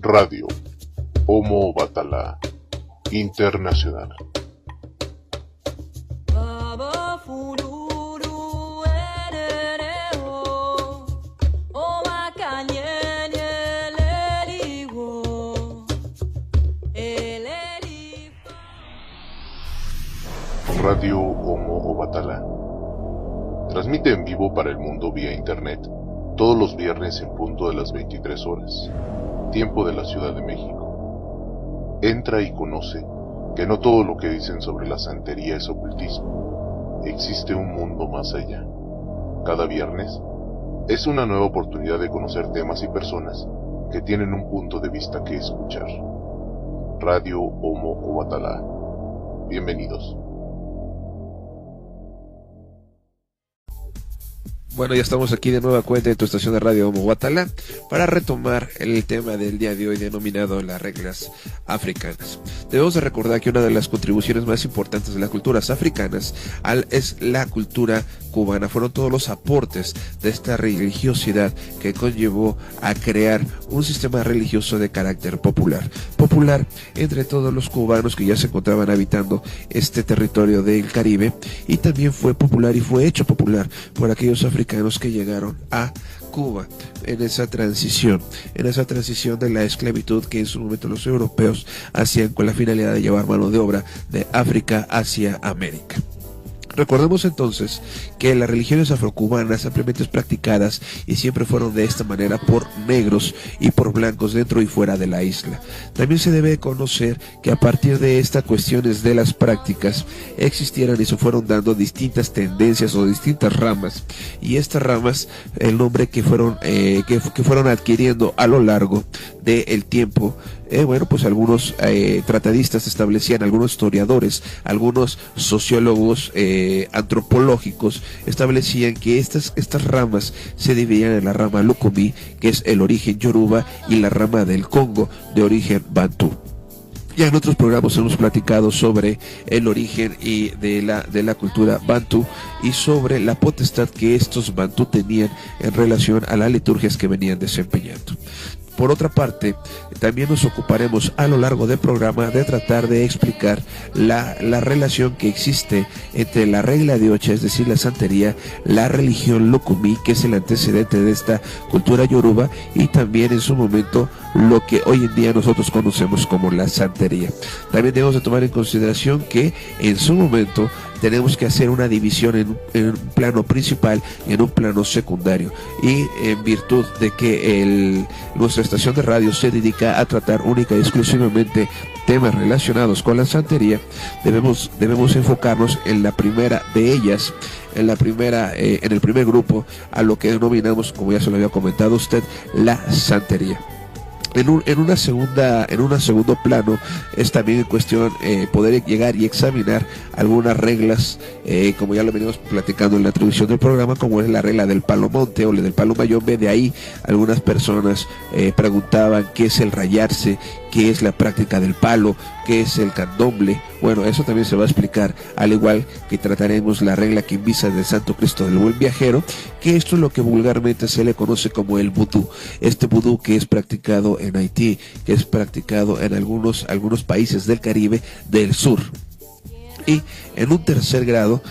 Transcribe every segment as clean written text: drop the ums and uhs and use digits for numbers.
Radio Homo Batala Internacional. Radio Homo Batala transmite en vivo para el mundo vía internet todos los viernes en punto de las 23 horas, tiempo de la Ciudad de México. Entra y conoce que no todo lo que dicen sobre la santería es ocultismo. Existe un mundo más allá. Cada viernes es una nueva oportunidad de conocer temas y personas que tienen un punto de vista que escuchar. Radio Homo Batala. Bienvenidos. Bueno, ya estamos aquí de nueva cuenta en tu estación de radio Homo Batala para retomar el tema del día de hoy denominado las reglas africanas. Debemos de recordar que una de las contribuciones más importantes de las culturas africanas es la cultura cubana. Fueron todos los aportes de esta religiosidad que conllevó a crear un sistema religioso de carácter popular. Popular entre todos los cubanos que ya se encontraban habitando este territorio del Caribe, y también fue popular y fue hecho popular por aquellos africanos que llegaron a Cuba en esa transición de la esclavitud que en su momento los europeos hacían con la finalidad de llevar mano de obra de África hacia América. Recordemos entonces que las religiones afrocubanas ampliamente practicadas y siempre fueron de esta manera por negros y por blancos dentro y fuera de la isla. También se debe conocer que a partir de estas cuestiones de las prácticas existieron y se fueron dando distintas tendencias o distintas ramas, y estas ramas, el nombre que fueron adquiriendo a lo largo del tiempo. Pues algunos tratadistas establecían, algunos historiadores, algunos sociólogos antropológicos establecían que estas ramas se dividían en la rama Lukumi, que es el origen Yoruba, y la rama del Congo, de origen Bantú. Ya en otros programas hemos platicado sobre el origen y de la cultura Bantú y sobre la potestad que estos Bantú tenían en relación a las liturgias que venían desempeñando. Por otra parte, también nos ocuparemos a lo largo del programa de tratar de explicar la relación que existe entre la regla de Ocha, es decir, la santería, la religión Lukumi, que es el antecedente de esta cultura yoruba, y también en su momento lo que hoy en día nosotros conocemos como la santería. También debemos de tomar en consideración que en su momento tenemos que hacer una división en un plano principal y en un plano secundario, y en virtud de que nuestra estación de radio se dedica a tratar única y exclusivamente temas relacionados con la santería, debemos enfocarnos en la primera de ellas, en el primer grupo, a lo que denominamos, como ya se lo había comentado usted, la santería. En un segundo plano es también en cuestión poder llegar y examinar algunas reglas, como ya lo venimos platicando en la introducción del programa, como es la regla del palo monte o la del palo mayombe. De ahí algunas personas preguntaban qué es el rayarse, qué es la práctica del palo, qué es el candomble. Bueno, eso también se va a explicar, al igual que trataremos la regla que invisa del Santo Cristo del Buen Viajero, que esto es lo que vulgarmente se le conoce como el vudú. Este vudú que es practicado en Haití, que es practicado en algunos países del Caribe del sur. Y en un tercer grado,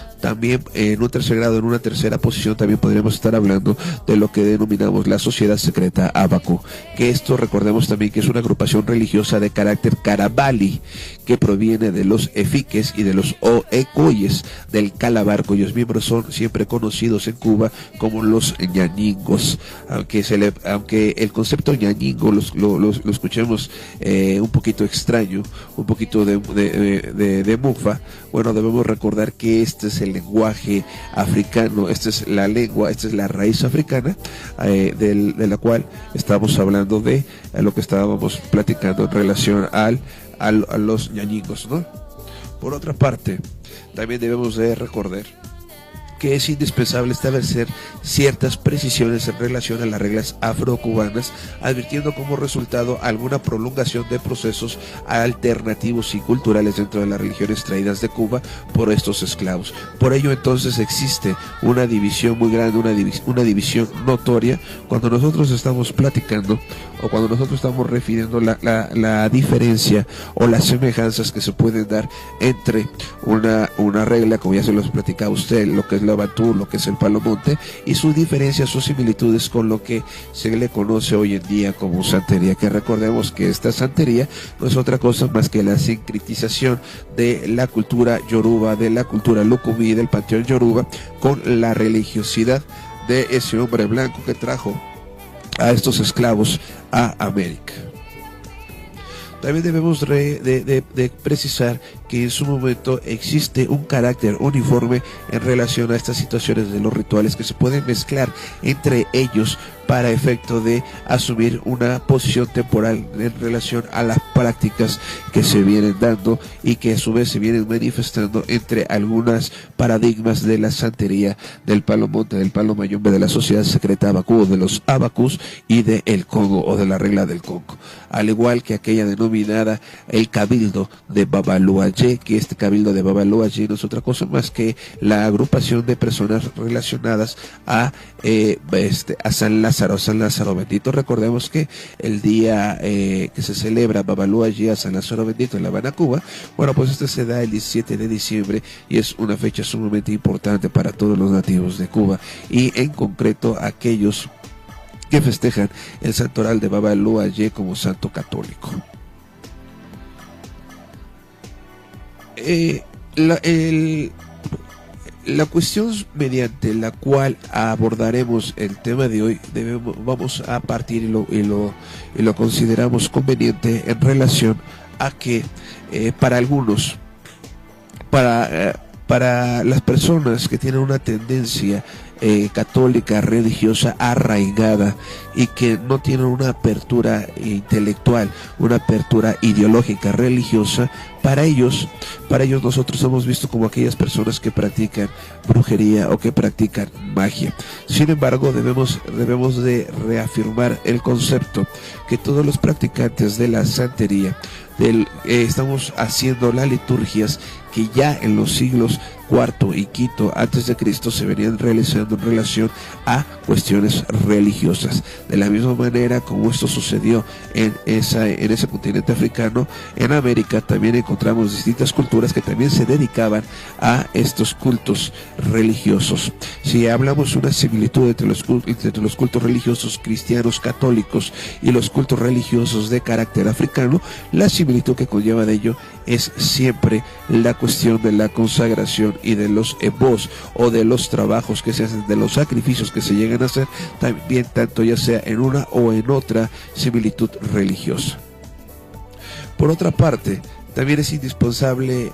en una tercera posición, también podríamos estar hablando de lo que denominamos la sociedad secreta Abacu, que esto recordemos también que es una agrupación religiosa de carácter carabali, que proviene de los efiques y de los oecoyes del Calabar, cuyos miembros son siempre conocidos en Cuba como los ñañingos, aunque el concepto ñañingo lo escuchemos un poquito extraño, un poquito de mufa. Bueno, debemos recordar que este es el lenguaje africano, esta es la lengua, esta es la raíz africana de la cual estamos hablando, de lo que estábamos platicando en relación a los ñañingos, ¿no? Por otra parte, también debemos de recordar que es indispensable establecer ciertas precisiones en relación a las reglas afrocubanas, advirtiendo como resultado alguna prolongación de procesos alternativos y culturales dentro de las religiones traídas de Cuba por estos esclavos. Por ello entonces existe una división muy grande, una división notoria cuando nosotros estamos platicando o cuando nosotros estamos refiriendo la diferencia o las semejanzas que se pueden dar entre una regla, como ya se los platicaba usted, lo que es la Bantú, lo que es el Palomonte, y sus diferencias o similitudes con lo que se le conoce hoy en día como santería, que recordemos que esta santería no es otra cosa más que la sincretización de la cultura yoruba, de la cultura lucumí, del panteón yoruba, con la religiosidad de ese hombre blanco que trajo a estos esclavos a América. También debemos de precisar que en su momento existe un carácter uniforme en relación a estas situaciones de los rituales que se pueden mezclar entre ellos para efecto de asumir una posición temporal en relación a las prácticas que se vienen dando y que a su vez se vienen manifestando entre algunas paradigmas de la santería, del Palomonte, del Palo Mayombe, de la sociedad secreta Abacú, de los Abacús y de el Congo o de la regla del Congo, al igual que aquella denominada el Cabildo de Babaluayé, que este Cabildo de Babaluayé no es otra cosa más que la agrupación de personas relacionadas a San Lázaro Bendito. Recordemos que el día que se celebra Babaluayé a San Lázaro Bendito en La Habana, Cuba, bueno, pues este se da el 17 de diciembre y es una fecha sumamente importante para todos los nativos de Cuba y en concreto aquellos que festejan el santoral de Babaluayé como santo católico. La cuestión mediante la cual abordaremos el tema de hoy vamos a partir y lo consideramos conveniente en relación a que para algunos, para las personas que tienen una tendencia católica religiosa arraigada y que no tienen una apertura intelectual, una apertura ideológica religiosa, para ellos nosotros hemos visto como aquellas personas que practican brujería o que practican magia. Sin embargo, debemos de reafirmar el concepto que todos los practicantes de la santería estamos haciendo las liturgias que ya en los siglos IV y V antes de Cristo se venían realizando en relación a cuestiones religiosas. De la misma manera como esto sucedió en ese continente africano, en América también encontramos distintas culturas que también se dedicaban a estos cultos religiosos. Si hablamos una similitud entre los cultos religiosos cristianos católicos y los cultos religiosos de carácter africano, la similitud que conlleva de ello es siempre la cuestión de la consagración y de los ebos o de los trabajos que se hacen, de los sacrificios que se llegan a hacer, también tanto ya sea en una o en otra similitud religiosa. Por otra parte, también es indispensable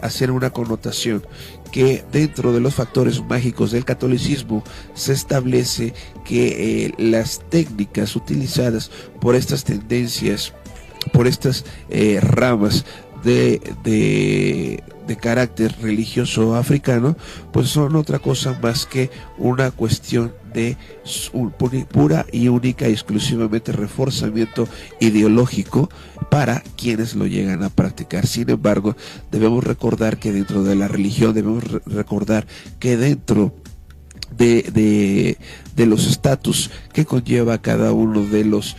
hacer una connotación que dentro de los factores mágicos del catolicismo se establece que las técnicas utilizadas por estas tendencias, por estas ramas de carácter religioso africano, pues son otra cosa más que una cuestión de pura y única y exclusivamente reforzamiento ideológico para quienes lo llegan a practicar. Sin embargo, debemos recordar que dentro de la religión, debemos recordar que dentro de los estatus que conlleva cada uno de los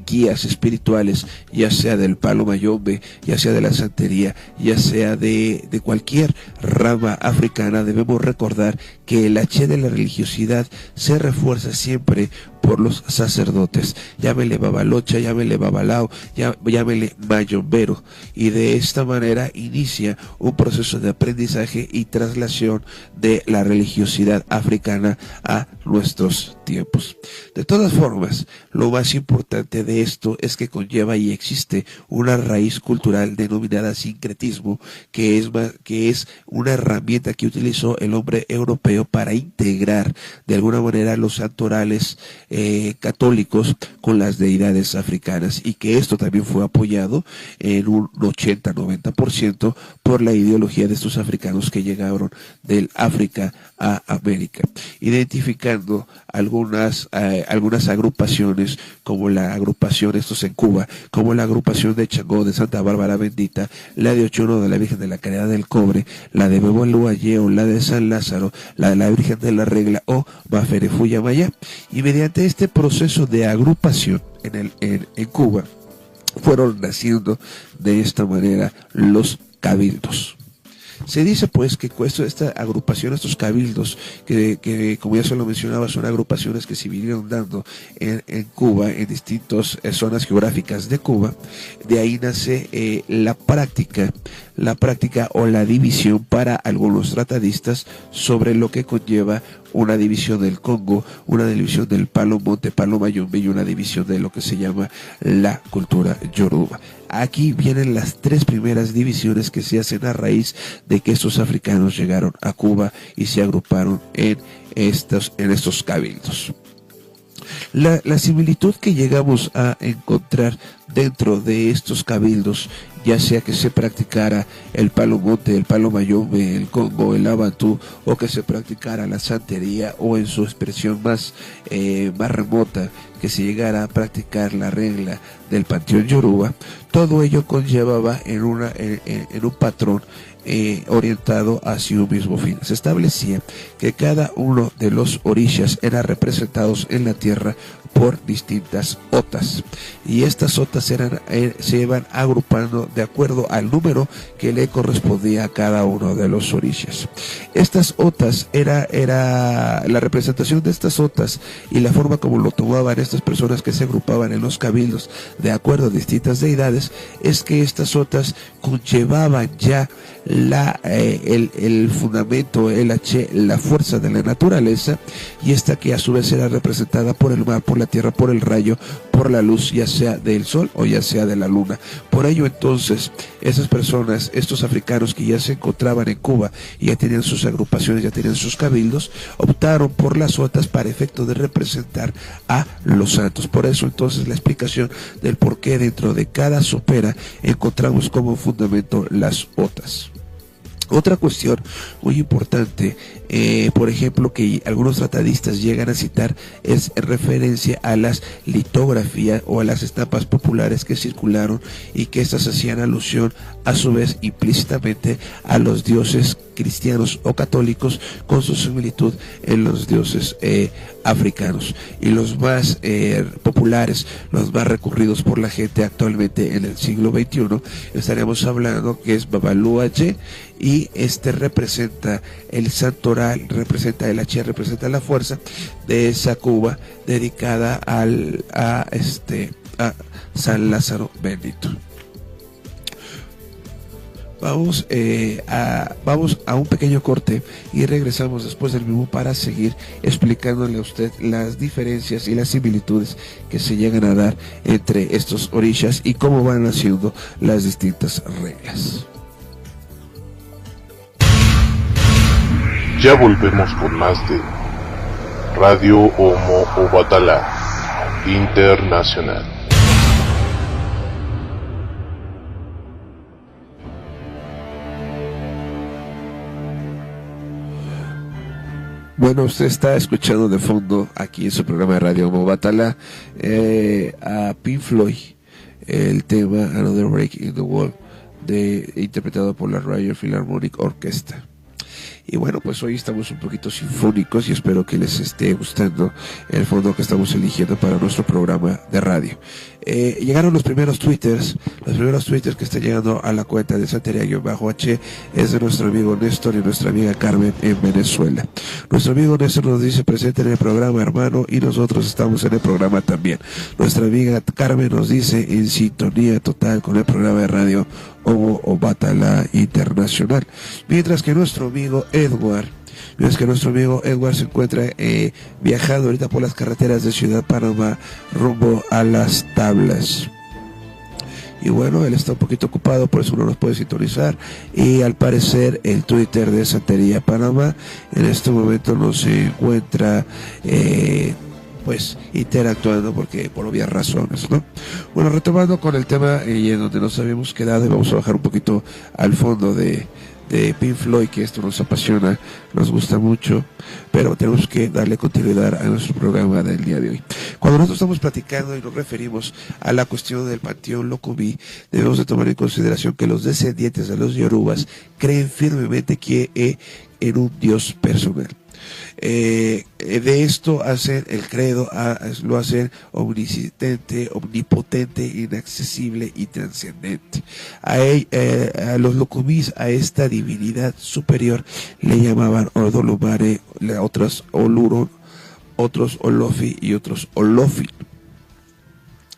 guías espirituales, ya sea del Palo Mayombe, ya sea de la santería, ya sea de cualquier rama africana, debemos recordar que el H de la religiosidad se refuerza siempre por los sacerdotes, llámele Babalocha, llámele Babalao, llámele Mayombero, y de esta manera inicia un proceso de aprendizaje y traslación de la religiosidad africana a nuestros tiempos. De todas formas, lo más importante de esto es que conlleva y existe una raíz cultural denominada sincretismo, que es una herramienta que utilizó el hombre europeo europeo para integrar de alguna manera los santorales católicos con las deidades africanas, y que esto también fue apoyado en un 80-90% por la ideología de estos africanos que llegaron del África a América, identificando algunas agrupaciones como la agrupación, estos en Cuba, como la agrupación de Changó de Santa Bárbara Bendita, la de Ochono de la Virgen de la Caridad del Cobre, la de Bebolúayeo, la de San Lázaro, la de la Virgen de la Regla o Baferefuya Maya. Y mediante este proceso de agrupación en Cuba fueron naciendo de esta manera los cabildos. Se dice pues que esta agrupación, estos cabildos, que como ya se lo mencionaba, son agrupaciones que se vinieron dando en Cuba, en distintas zonas geográficas de Cuba. De ahí nace la práctica o la división para algunos tratadistas sobre lo que conlleva una división del Congo, una división del Palo Monte, Palo Mayombe, y una división de lo que se llama la cultura yoruba. Aquí vienen las tres primeras divisiones que se hacen a raíz de que estos africanos llegaron a Cuba y se agruparon en estos cabildos. La similitud que llegamos a encontrar dentro de estos cabildos, ya sea que se practicara el Palo Monte, el Palo Mayombe, el Congo, el Abantú, o que se practicara la santería, o en su expresión más remota, que se llegara a practicar la regla del panteón yoruba, todo ello conllevaba en un patrón orientado hacia un mismo fin. Se establecía que cada uno de los orishas eran representados en la tierra por distintas otas, y estas otas se iban agrupando de acuerdo al número que le correspondía a cada uno de los orishas. Estas otas era la representación de estas otas, y la forma como lo tomaban estas personas que se agrupaban en los cabildos de acuerdo a distintas deidades, es que estas otas conllevaban ya el fundamento, la fuerza de la naturaleza, y esta que a su vez era representada por el mar, por la tierra, por el rayo, por la luz, ya sea del sol o ya sea de la luna. Por ello entonces, esas personas, estos africanos que ya se encontraban en Cuba y ya tenían sus agrupaciones, ya tenían sus cabildos, optaron por las otas para efecto de representar a los santos. Por eso entonces la explicación del por qué dentro de cada sopera encontramos como fundamento las otas. Otra cuestión muy importante, por ejemplo, que algunos tratadistas llegan a citar, es en referencia a las litografías o a las estampas populares que circularon, y que estas hacían alusión a su vez implícitamente a los dioses cristianos o católicos, con su similitud en los dioses africanos. Y los más populares, los más recurridos por la gente actualmente en el siglo XXI, estaríamos hablando que es Babalúaye, y este representa el santoral, representa el H, representa la fuerza de esa Cuba dedicada a San Lázaro Bendito. Vamos a un pequeño corte y regresamos después del mismo para seguir explicándole a usted las diferencias y las similitudes que se llegan a dar entre estos orishas y cómo van haciendo las distintas reglas. Ya volvemos con más de Radio Homo Obatala Internacional. Bueno, usted está escuchando de fondo aquí en su programa de Radio Homo Obatala a Pink Floyd, el tema Another Break in the Wall, interpretado por la Royal Philharmonic Orchestra. Y bueno, pues hoy estamos un poquito sinfónicos y espero que les esté gustando el fondo que estamos eligiendo para nuestro programa de radio. Llegaron los primeros twitters que están llegando a la cuenta de Santería-H, es de nuestro amigo Néstor y nuestra amiga Carmen en Venezuela. Nuestro amigo Néstor nos dice: presente en el programa, hermano, y nosotros estamos en el programa también. Nuestra amiga Carmen nos dice: en sintonía total con el programa de radio Homo Obatala Internacional. Mientras que nuestro amigo Edward se encuentra viajando ahorita por las carreteras de Ciudad Panamá rumbo a Las Tablas. y bueno, él está un poquito ocupado, por eso no nos puede sintonizar, y al parecer el Twitter de Santería Panamá en este momento no se encuentra pues interactuando porque por obvias razones, ¿no? Bueno, retomando con el tema y en donde nos habíamos quedado, y vamos a bajar un poquito al fondo de Pink Floyd, que esto nos apasiona, nos gusta mucho, pero tenemos que darle continuidad a nuestro programa del día de hoy. Cuando nosotros estamos platicando y nos referimos a la cuestión del panteón Lokubi, debemos de tomar en consideración que los descendientes de los yorubas creen firmemente que en un dios personal. De esto hacen el credo, lo hacen omnisciente, omnipotente, inaccesible y trascendente. A los Lokubis, a esta divinidad superior, le llamaban Odolumare, otros Oluron, otros Olofi y otros Olofi.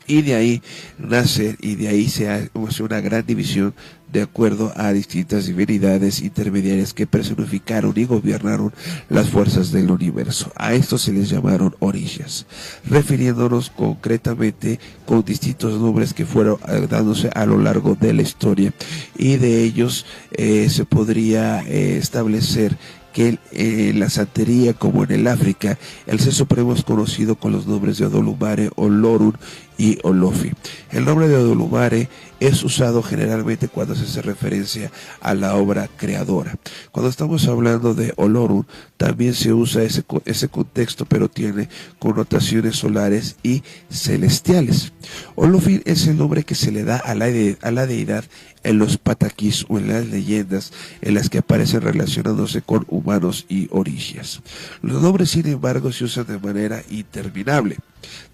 Y de ahí nace, y de ahí se hace una gran división de acuerdo a distintas divinidades intermediarias que personificaron y gobernaron las fuerzas del universo. A estos se les llamaron orishas, refiriéndonos concretamente con distintos nombres que fueron dándose a lo largo de la historia, y de ellos se podría establecer que en la santería como en el África, el ser supremo es conocido con los nombres de Odolumare, Olorun y Olofi. El nombre de Odolumare es usado generalmente cuando se hace referencia a la obra creadora. Cuando estamos hablando de Olorun, también se usa ese contexto, pero tiene connotaciones solares y celestiales. Olofi es el nombre que se le da a la deidad en los pataquís o en las leyendas en las que aparecen relacionándose con humanos y orishas. Los nombres, sin embargo, se usan de manera interminable.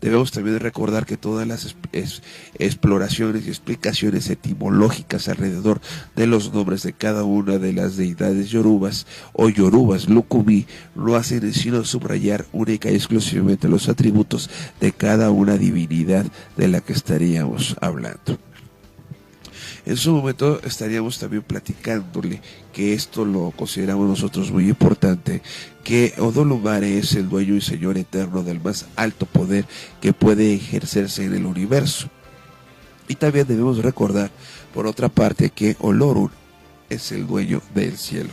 Debemos también recordar que todas las exploraciones y explicaciones etimológicas alrededor de los nombres de cada una de las deidades yorubas o yorubas Lokubi no hacen sino subrayar única y exclusivamente los atributos de cada una divinidad de la que estaríamos hablando. En su momento estaríamos también platicándole que esto lo consideramos nosotros muy importante, que Odolumare es el dueño y señor eterno del más alto poder que puede ejercerse en el universo. Y también debemos recordar, por otra parte, que Olorun es el dueño del cielo.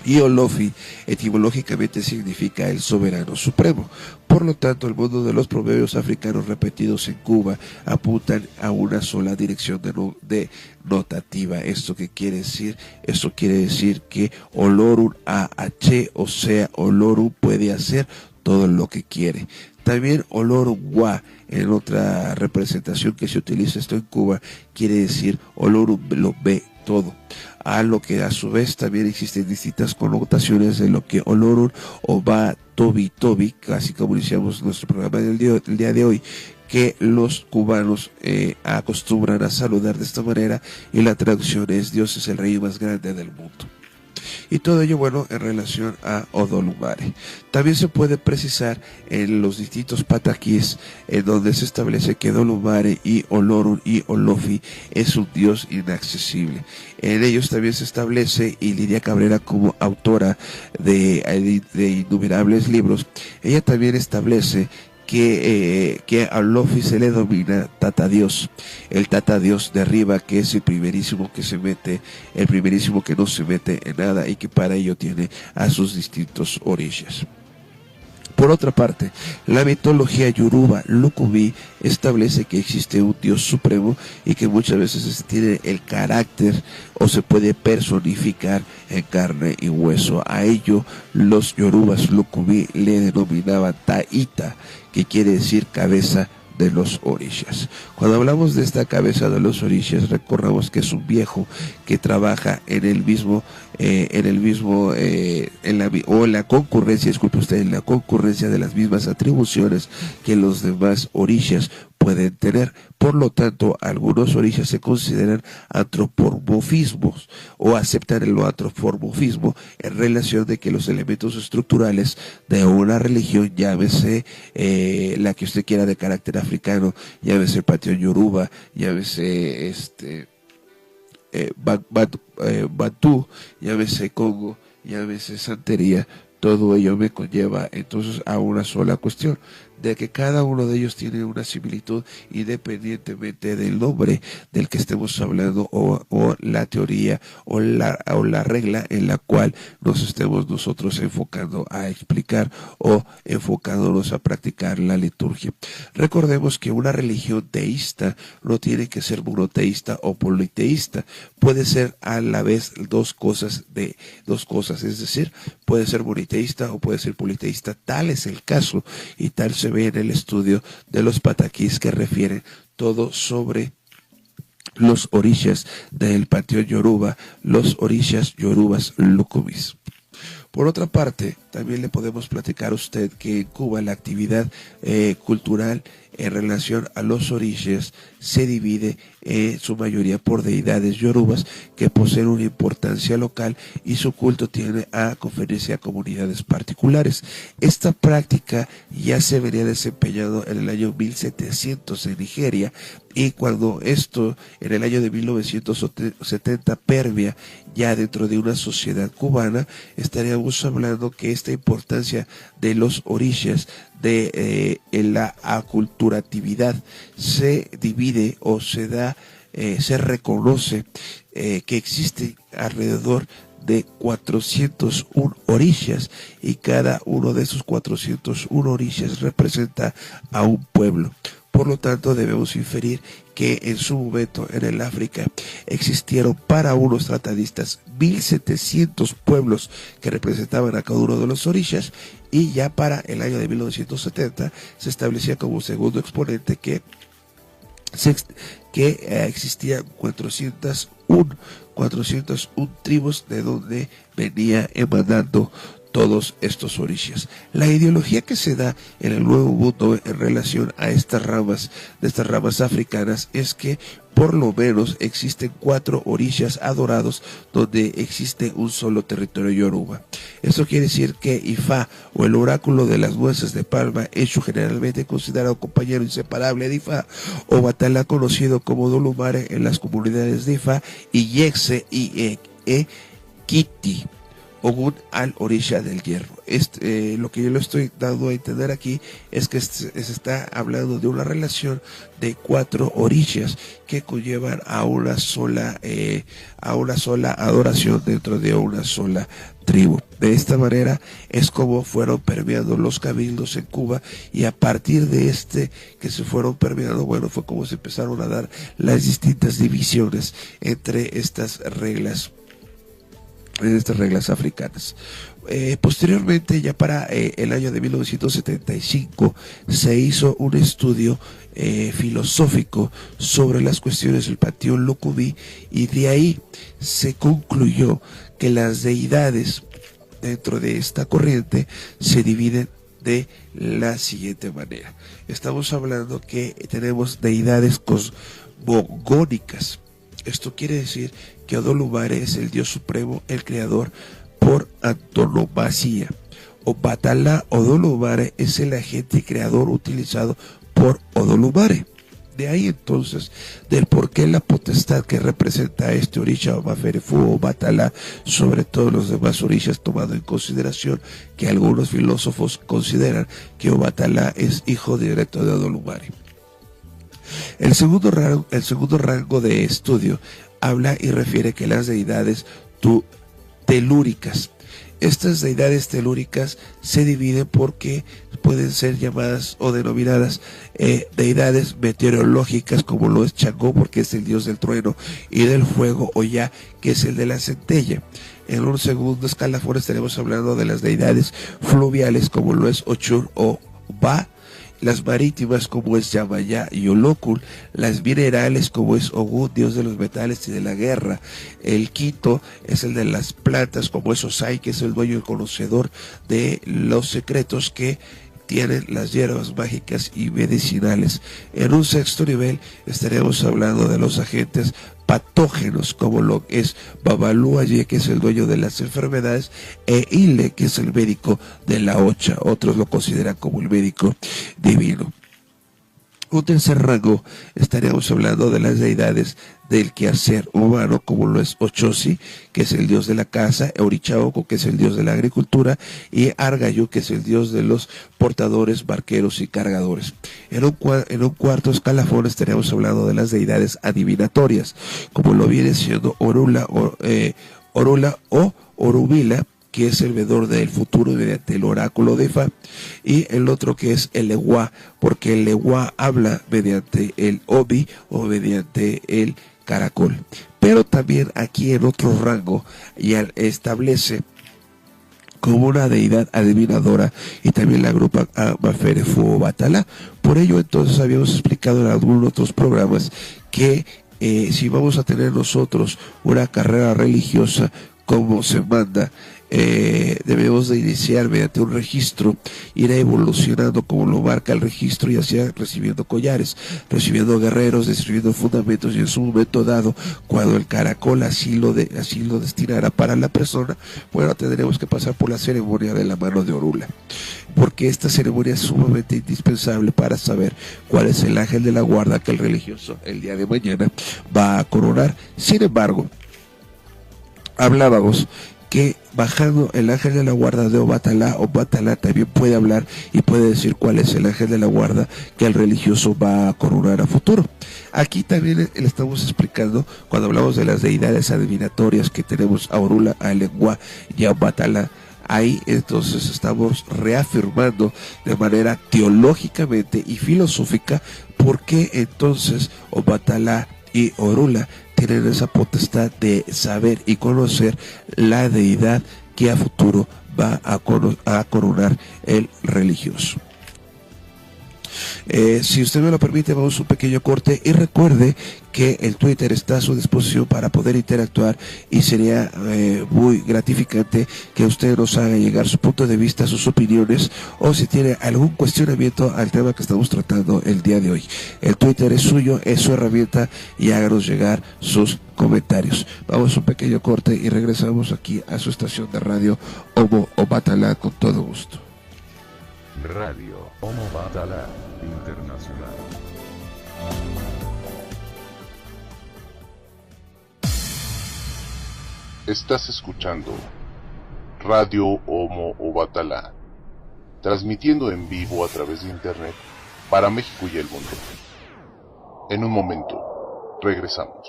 Y Olofi etimológicamente significa el soberano supremo. Por lo tanto, el mundo de los proverbios africanos repetidos en Cuba apuntan a una sola dirección de notativa. ¿Esto qué quiere decir? Esto quiere decir que Olorun AH, o sea, Olorun puede hacer todo lo que quiere. También Olorun Wa, en otra representación que se utiliza esto en Cuba, quiere decir Olorun lo ve todo. A lo que a su vez también existen distintas connotaciones de lo que Olorun o va Tobi, casi como iniciamos nuestro programa del día de hoy, que los cubanos acostumbran a saludar de esta manera, y la traducción es: Dios es el rey más grande del mundo. Y todo ello, bueno, en relación a Odolumare. También se puede precisar en los distintos pataquís, en donde se establece que Odolumare y Olorun y Olofi es un dios inaccesible. En ellos también se establece, y Lidia Cabrera, como autora de innumerables libros, ella también establece que a Olofi se le domina Tata Dios, el Tata Dios de arriba, que es el primerísimo que se mete, el primerísimo que no se mete en nada, y que para ello tiene a sus distintos orishas. Por otra parte, la mitología yoruba Lokubi establece que existe un Dios supremo y que muchas veces tiene el carácter o se puede personificar en carne y hueso. A ello los yorubas Lokubi le denominaban Taita, que quiere decir cabeza de los orishas. Cuando hablamos de esta cabeza de los orishas, recordamos que es un viejo que trabaja en la concurrencia, disculpe usted, en la concurrencia de las mismas atribuciones que los demás orishas pueden tener. Por lo tanto, algunos orishas se consideran antropomorfismos o aceptan el antropomorfismo en relación de que los elementos estructurales de una religión, llámese la que usted quiera de carácter africano, llámese el panteón yoruba, llámese Bantú, llámese Congo, llámese santería, todo ello me conlleva entonces a una sola cuestión, de que cada uno de ellos tiene una similitud independientemente del nombre del que estemos hablando o la teoría o la regla en la cual nos estemos nosotros enfocando a explicar o enfocándonos a practicar la liturgia. Recordemos que una religión teísta no tiene que ser monoteísta o politeísta, puede ser a la vez dos cosas, es decir, puede ser monoteísta o puede ser politeísta. Tal es el caso y tal se ve en el estudio de los pataquís que refieren todo sobre los orishas del panteón yoruba, los orishas yorubas lukubis. Por otra parte, también le podemos platicar a usted que en Cuba la actividad cultural en relación a los orishas se divide en su mayoría por deidades yorubas que poseen una importancia local y su culto tiene a conferencia a comunidades particulares. Esta práctica ya se venía desempeñando en el año 1700 en Nigeria, y cuando esto en el año de 1970 permea ya dentro de una sociedad cubana, estaríamos hablando que esta importancia de los orishas en la aculturatividad se divide o se da, se reconoce que existe alrededor de 401 orishas y cada uno de esos 401 orishas representa a un pueblo. Por lo tanto, debemos inferir que en su momento en el África existieron para unos tratadistas 1700 pueblos que representaban a cada uno de los orishas, y ya para el año de 1970 se establecía como segundo exponente que existían 401 tribus de donde venía emanando todos estos orishas. La ideología que se da en el Nuevo Mundo en relación a estas ramas africanas es que por lo menos existen 4 orishas adorados donde existe un solo territorio yoruba. Esto quiere decir que Ifá, o el oráculo de las nueces de palma, hecho generalmente considerado compañero inseparable de Ifá, o Batalá, conocido como Olodumare en las comunidades de Ifá, y Yekse y Kiti, Ogun al orisha del hierro. Lo que yo le estoy dando a entender aquí es que se está hablando de una relación de 4 orishas que conllevan a una sola adoración dentro de una sola tribu. De esta manera es como fueron permeando los cabildos en Cuba, y a partir de que se fueron permeando, bueno, fue como se empezaron a dar las distintas divisiones entre estas reglas africanas. Posteriormente, ya para el año de 1975, se hizo un estudio filosófico sobre las cuestiones del panteón lukubí, y de ahí se concluyó que las deidades dentro de esta corriente se dividen de la siguiente manera. Estamos hablando que tenemos deidades cosmogónicas. Esto quiere decir que Olodumare es el Dios supremo, el creador por antonomasia. Obatala Olodumare es el agente creador utilizado por Olodumare. De ahí entonces, del por qué la potestad que representa a este orisha Obaferefu o Obatala sobre todos los demás orishas, tomando en consideración que algunos filósofos consideran que Obatala es hijo directo de Olodumare. El segundo rango de estudio habla y refiere que las deidades telúricas. Estas deidades telúricas se dividen porque pueden ser llamadas o denominadas deidades meteorológicas, como lo es Changó, porque es el dios del trueno y del fuego, o Ya, que es el de la centella. En un segundo escalafón estaremos hablando de las deidades fluviales, como lo es Ochun o Ba, las marítimas, como es Yamayá y Olokun, las minerales, como es Ogun, dios de los metales y de la guerra. El quinto es el de las plantas, como es Osai, que es el dueño y el conocedor de los secretos que tienen las hierbas mágicas y medicinales. En un sexto nivel estaremos hablando de los agentes patógenos, como lo es Babalu Aye, que es el dueño de las enfermedades, e Ile, que es el médico de la Ocha. Otros lo consideran como el médico divino. Un tercer rango, estaríamos hablando de las deidades del quehacer humano, como lo es Ochosi, que es el dios de la casa, Eurichaoko, que es el dios de la agricultura, y Argayu, que es el dios de los portadores, barqueros y cargadores. En un cuarto escalafón estaríamos hablando de las deidades adivinatorias, como lo viene siendo Orula o Orubila, que es el vedor del futuro mediante el oráculo de Fa, y el otro que es el Ewa, porque el Ewa habla mediante el Obi o mediante el caracol. Pero también aquí en otro rango ya establece como una deidad adivinadora y también la agrupa a Maferefu o Batala. Por ello entonces habíamos explicado en algunos otros programas que si vamos a tener nosotros una carrera religiosa como se manda, debemos de iniciar mediante un registro, ir evolucionando como lo marca el registro, y así recibiendo collares, recibiendo guerreros, recibiendo fundamentos, y en su momento dado, cuando el caracol así lo destinara para la persona, bueno, tendremos que pasar por la ceremonia de la mano de Orula, porque esta ceremonia es sumamente indispensable para saber cuál es el ángel de la guarda que el religioso el día de mañana va a coronar. Sin embargo, hablábamos que bajando el ángel de la guarda de Obatala también puede hablar y puede decir cuál es el ángel de la guarda que el religioso va a coronar a futuro. Aquí también le estamos explicando, cuando hablamos de las deidades adivinatorias que tenemos a Orula, a Elengua y a Obatala, ahí entonces estamos reafirmando de manera teológicamente y filosófica por qué entonces Obatala y Orula tienen esa potestad de saber y conocer la deidad que a futuro va a coronar el religioso. Si usted me lo permite, vamos a un pequeño corte, y recuerde que el Twitter está a su disposición para poder interactuar, y sería muy gratificante que usted nos haga llegar su punto de vista, sus opiniones, o si tiene algún cuestionamiento al tema que estamos tratando el día de hoy. El Twitter es suyo, es su herramienta, y háganos llegar sus comentarios. Vamos a un pequeño corte y regresamos aquí a su estación de radio Homo Obatala con todo gusto. Radio Homo Obatala Internacional. Estás escuchando Radio Homo Obatala, transmitiendo en vivo a través de internet para México y el mundo. En un momento, regresamos.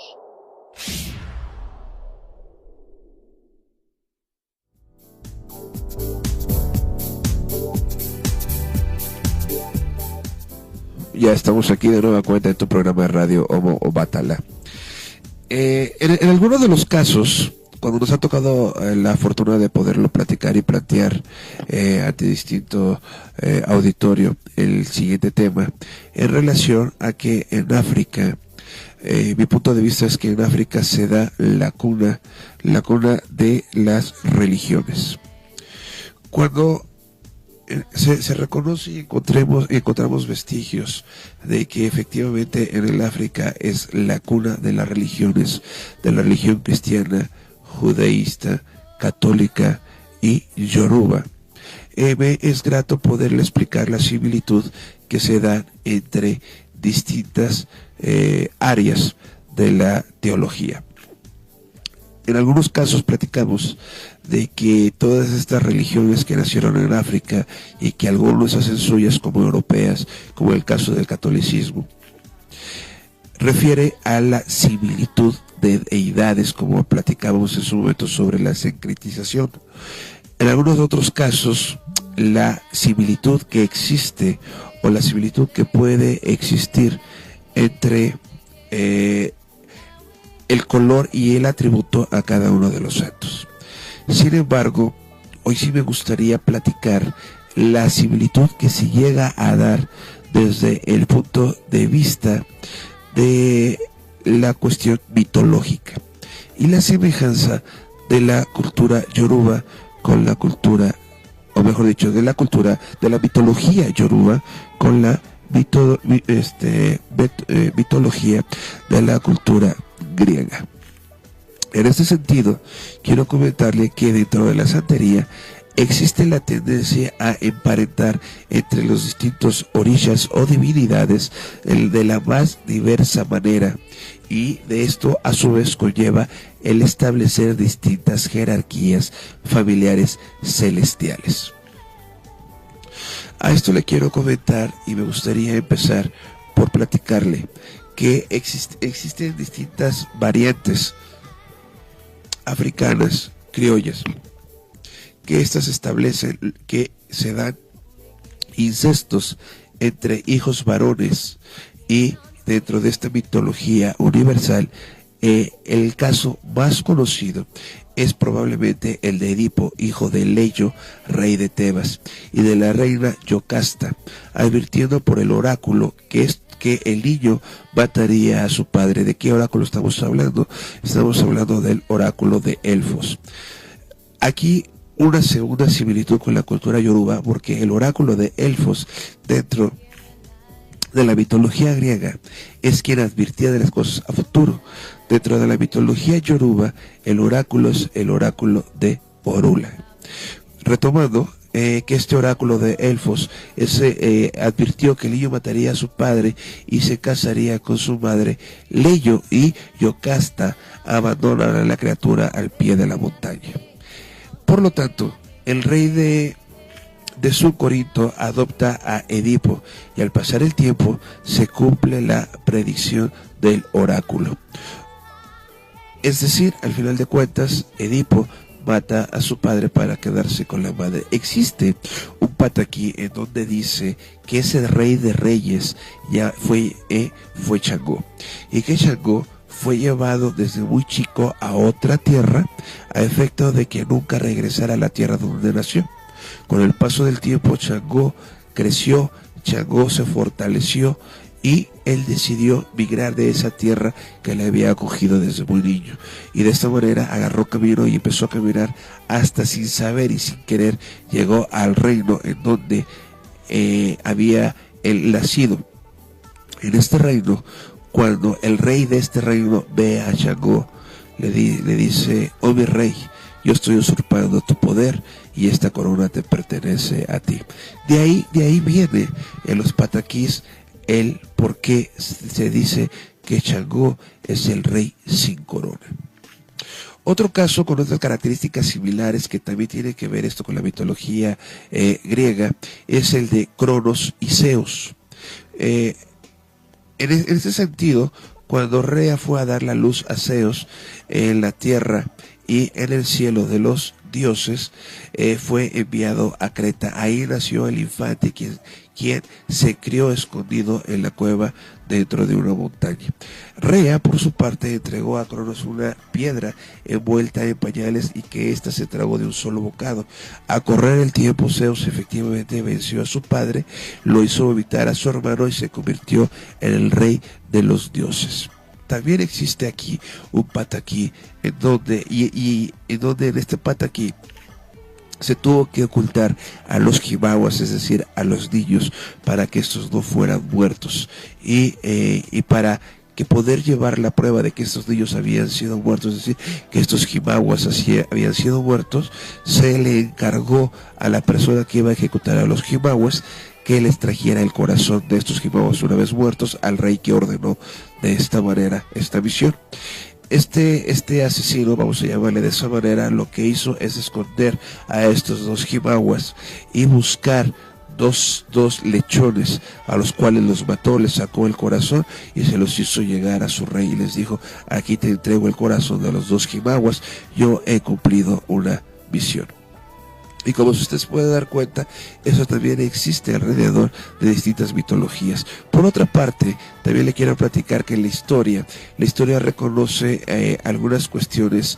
Ya estamos aquí de nueva cuenta en tu programa de radio Homo Obatala. En algunos de los casos, cuando nos ha tocado la fortuna de poderlo platicar y plantear ante distinto auditorio el siguiente tema, en relación a que en África, mi punto de vista es que en África se da la cuna de las religiones. Cuando se reconoce y encontramos vestigios de que efectivamente en el África es la cuna de las religiones, de la religión cristiana, judaísta, católica y yoruba. Me es grato poderle explicar la similitud que se da entre distintas áreas de la teología. En algunos casos platicamos de que todas estas religiones que nacieron en África y que algunos hacen suyas como europeas, como el caso del catolicismo, refiere a la similitud de deidades, como platicábamos en su momento sobre la sincretización. En algunos otros casos, la similitud que existe o la similitud que puede existir entre el color y el atributo a cada uno de los santos. Sin embargo, hoy sí me gustaría platicar la similitud que se llega a dar desde el punto de vista de la cuestión mitológica y la semejanza de la cultura yoruba con la cultura, o mejor dicho, de la mitología yoruba con la mitología de la cultura griega. En este sentido, quiero comentarle que dentro de la santería existe la tendencia a emparentar entre los distintos orishas o divinidades de la más diversa manera, y de esto a su vez conlleva el establecer distintas jerarquías familiares celestiales. A esto le quiero comentar, y me gustaría empezar por platicarle que existen distintas variantes africanas, criollas, que estas establecen que se dan incestos entre hijos varones, y dentro de esta mitología universal, el caso más conocido es probablemente el de Edipo, hijo de Leyo, rey de Tebas, y de la reina Yocasta, advirtiendo por el oráculo que el niño mataría a su padre. ¿De qué oráculo estamos hablando? Estamos hablando del oráculo de Elfos. Aquí una segunda similitud con la cultura yoruba, porque el oráculo de Elfos dentro de la mitología griega es quien advirtía de las cosas a futuro. Dentro de la mitología yoruba, el oráculo es el oráculo de Orula. Retomando, que este oráculo de Elfos advirtió que el niño mataría a su padre y se casaría con su madre. Leyo y Yocasta abandonan a la criatura al pie de la montaña. Por lo tanto, el rey de Corinto adopta a Edipo, y al pasar el tiempo se cumple la predicción del oráculo. Es decir, al final de cuentas, Edipo mata a su padre para quedarse con la madre. Existe un pataquí en donde dice que ese rey de reyes ya fue Changó, y que Changó fue llevado desde muy chico a otra tierra a efecto de que nunca regresara a la tierra donde nació. Con el paso del tiempo, Changó creció, Changó se fortaleció, y él decidió migrar de esa tierra que le había acogido desde muy niño, y de esta manera agarró camino y empezó a caminar hasta, sin saber y sin querer, llegó al reino en donde había él nacido. En este reino, cuando el rey de este reino ve a Changó, le dice: oh mi rey, yo estoy usurpando tu poder y esta corona te pertenece a ti. De ahí viene en los pataquís el por qué se dice que Changó es el rey sin corona. Otro caso con otras características similares que también tiene que ver esto con la mitología griega es el de Cronos y Zeus. En este sentido, cuando Rea fue a dar la luz a Zeus en la tierra y en el cielo de los dioses, fue enviado a Creta. Ahí nació el infante quien se crió escondido en la cueva dentro de una montaña. Rea, por su parte, entregó a Cronos una piedra envuelta en pañales y que ésta se tragó de un solo bocado. A correr el tiempo, Zeus efectivamente venció a su padre, lo hizo vomitar a su hermano y se convirtió en el rey de los dioses. También existe aquí un pataquí en donde en este pataquí se tuvo que ocultar a los jibawas, es decir, a los niños, para que estos no fueran muertos, y para que poder llevar la prueba de que estos niños habían sido muertos, es decir, que estos jibawas habían sido muertos, se le encargó a la persona que iba a ejecutar a los jibawas que les trajera el corazón de estos jibawas una vez muertos al rey, que ordenó de esta manera esta misión. Este asesino, vamos a llamarle de esa manera, lo que hizo es esconder a estos dos jibawas y buscar dos lechones a los cuales los mató, les sacó el corazón y se los hizo llegar a su rey y les dijo: aquí te entrego el corazón de los dos jibawas, yo he cumplido una misión. Y como usted se puede dar cuenta, eso también existe alrededor de distintas mitologías. Por otra parte, también le quiero platicar que la historia reconoce algunas cuestiones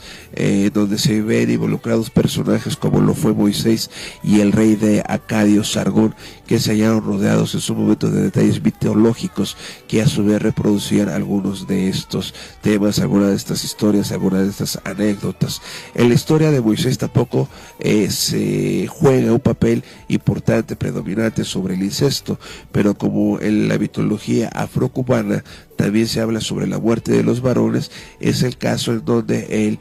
donde se ven involucrados personajes como lo fue Moisés y el rey de Acadio, Sargón, que se hallaron rodeados en su momento de detalles mitológicos que a su vez reproducían algunos de estos temas, algunas de estas historias, algunas de estas anécdotas. En la historia de Moisés tampoco se juega un papel importante, predominante sobre el incesto, pero como en la mitología afrocubana también se habla sobre la muerte de los varones. Es el caso en donde él,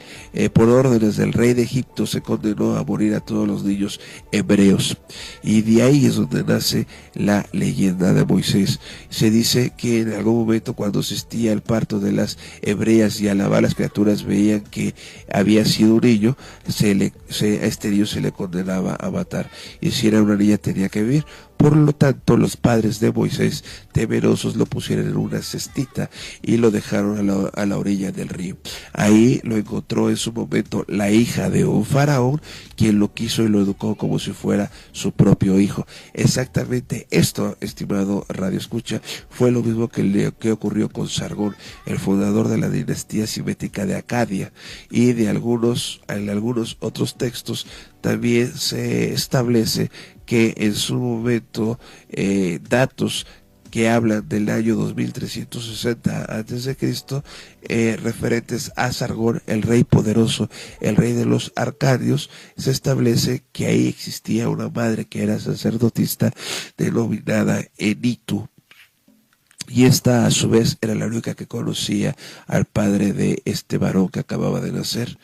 por órdenes del rey de Egipto, se condenó a morir a todos los niños hebreos, y de ahí es donde nace la leyenda de Moisés. Se dice que en algún momento, cuando asistía al parto de las hebreas y al lavar las criaturas veían que había sido un niño, a este niño se le condenaba a matar, y si era una niña tenía que vivir. Por lo tanto, los padres de Moisés, temerosos, lo pusieron en una cestita y lo dejaron a la orilla del río. Ahí lo encontró en su momento la hija de un faraón, quien lo quiso y lo educó como si fuera su propio hijo. Exactamente esto, estimado Radio Escucha, fue lo mismo que ocurrió con Sargón, el fundador de la dinastía simética de Acadia, y en algunos otros textos también se establece que en su momento datos que hablan del año 2360 a.C., referentes a Sargón, el rey poderoso, el rey de los arcadios, se establece que ahí existía una madre que era sacerdotista denominada Enitu. Y esta a su vez era la única que conocía al padre de este varón que acababa de nacer.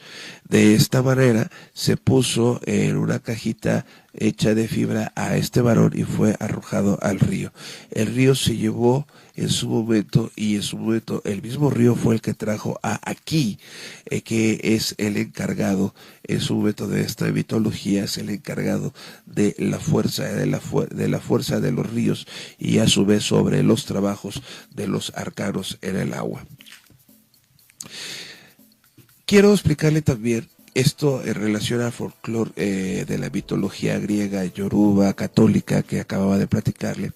De esta manera se puso en una cajita hecha de fibra a este varón y fue arrojado al río. El río se llevó en su momento, y en su momento el mismo río fue el que trajo a Aquí, que es el encargado en su momento de esta mitología, es el encargado de la fuerza de los ríos, y a su vez sobre los trabajos de los arcanos en el agua. Quiero explicarle también esto en relación al folclore de la mitología griega, yoruba, católica, que acababa de platicarle.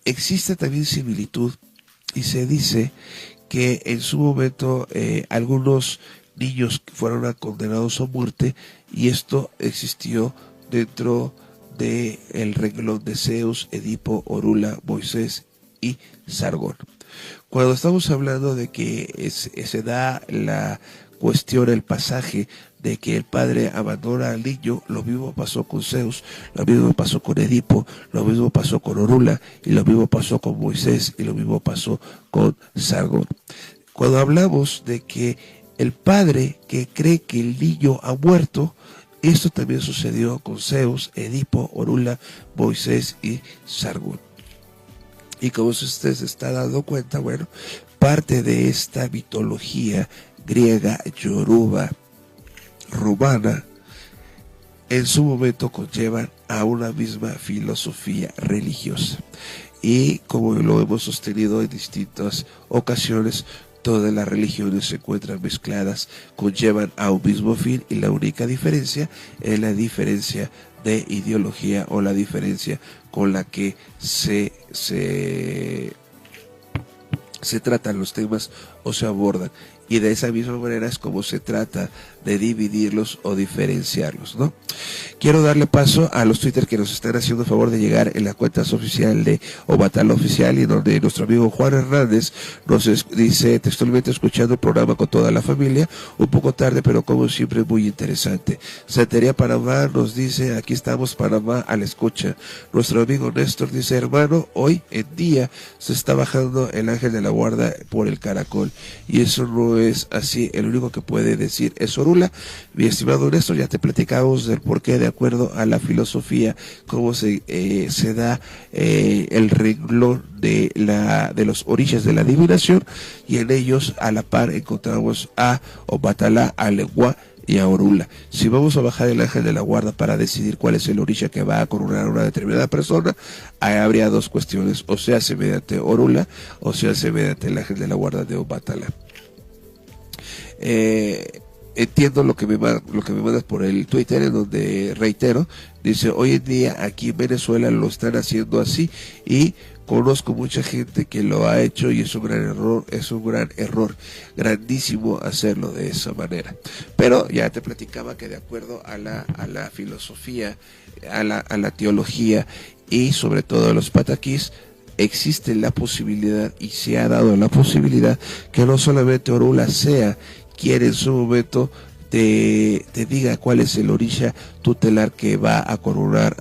Existe también similitud, y se dice que en su momento algunos niños fueron condenados a muerte, y esto existió dentro del renglón de Zeus, Edipo, Orula, Moisés y Sargón. Cuando estamos hablando de que se da la cuestión, el pasaje de que el padre abandona al niño, lo mismo pasó con Zeus, lo mismo pasó con Edipo, lo mismo pasó con Orula, y lo mismo pasó con Moisés, y lo mismo pasó con Sargón. Cuando hablamos de que el padre que cree que el niño ha muerto, esto también sucedió con Zeus, Edipo, Orula, Moisés y Sargón. Y como usted se está dando cuenta, bueno, parte de esta mitología griega, yoruba, romana, en su momento conllevan a una misma filosofía religiosa. Y como lo hemos sostenido en distintas ocasiones, todas las religiones se encuentran mezcladas, conllevan a un mismo fin, y la única diferencia es la diferencia de ideología, o la diferencia con la que se tratan los temas o se abordan. Y de esa misma manera es como se trata de dividirlos o diferenciarlos, ¿no? Quiero darle paso a los Twitter que nos están haciendo el favor de llegar en la cuenta oficial de Obatala Oficial, y donde nuestro amigo Juan Hernández nos dice textualmente: escuchando el programa con toda la familia, un poco tarde pero como siempre muy interesante. Santería Panamá nos dice: aquí estamos Panamá a la escucha. Nuestro amigo Néstor dice: hermano, hoy en día se está bajando el ángel de la guarda por el caracol, y eso no es así, el único que puede decir es Orula. Mi estimado Néstor, ya te platicamos del porqué, de acuerdo a la filosofía, cómo se da el renglón de los orillas de la adivinación, y en ellos a la par encontramos a Obatala, a Legua y a Orula. Si vamos a bajar el ángel de la guarda para decidir cuál es el orilla que va a coronar a una determinada persona, ahí habría dos cuestiones: o se hace mediante Orula, o se hace mediante el ángel de la guarda de Obatala. Entiendo lo que me mandas por el Twitter, en donde reitero, dice: hoy en día aquí en Venezuela lo están haciendo así, y conozco mucha gente que lo ha hecho, y es un gran error, grandísimo hacerlo de esa manera. Pero ya te platicaba que de acuerdo a la filosofía, a la teología, y sobre todo a los pataquís, existe la posibilidad, y se ha dado la posibilidad, que no solamente Orula sea quien en su momento te diga cuál es el orilla tutelar que va a coronar